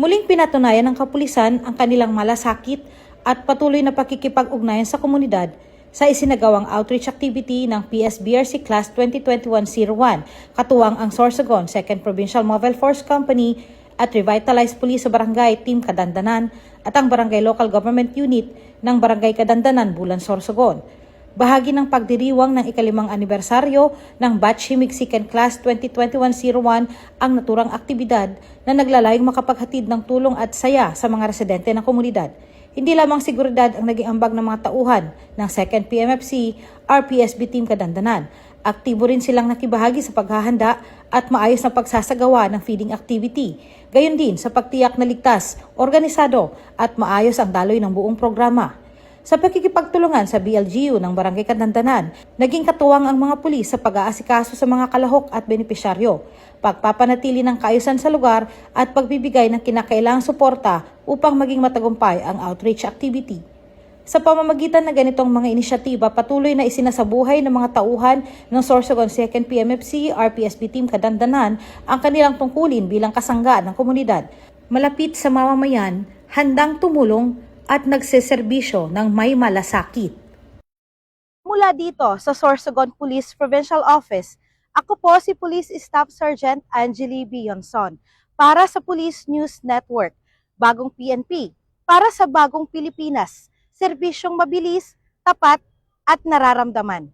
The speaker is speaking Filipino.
Muling pinatunayan ng kapulisan ang kanilang malasakit at patuloy na pakikipag-ugnayan sa komunidad sa isinagawang outreach activity ng PSBRC Class 2021-01, katuwang ang Sorsogon 2nd Provincial Mobile Force Company at Revitalized Police sa Barangay Team Kadandanan at ang Barangay Local Government Unit ng Barangay Kadandanan, Bulan, Sorsogon. Bahagi ng pagdiriwang ng ikalimang anibersaryo ng Batch Himigsikan Class 2021-01 ang naturang aktibidad na naglalayong makapaghatid ng tulong at saya sa mga residente ng komunidad. Hindi lamang seguridad ang naging ambag ng mga tauhan ng 2nd PMFC RPSB Team Kadandanan. Aktibo rin silang nakibahagi sa paghahanda at maayos na pagsasagawa ng feeding activity. Gayon din sa pagtiyak na ligtas, organisado at maayos ang daloy ng buong programa. Sa pakikipagtulungan sa BLGU ng Barangay Kadandanan, naging katuwang ang mga pulis sa pag-aasikaso sa mga kalahok at benepisyaryo, pagpapanatili ng kaayusan sa lugar at pagbibigay ng kinakailangang suporta upang maging matagumpay ang outreach activity. Sa pamamagitan ng ganitong mga inisyatiba, patuloy na isinasabuhay ng mga tauhan ng Sorsogon 2nd PMFC RPSB Team Kadandanan ang kanilang tungkulin bilang kasangga ng komunidad, malapit sa mamamayan, handang tumulong at nagseserbisyo ng may malasakit. Mula dito sa Sorsogon Police Provincial Office, ako po si Police Staff Sergeant Angeli Bionson para sa Police News Network, Bagong PNP, para sa Bagong Pilipinas, serbisyong mabilis, tapat at nararamdaman.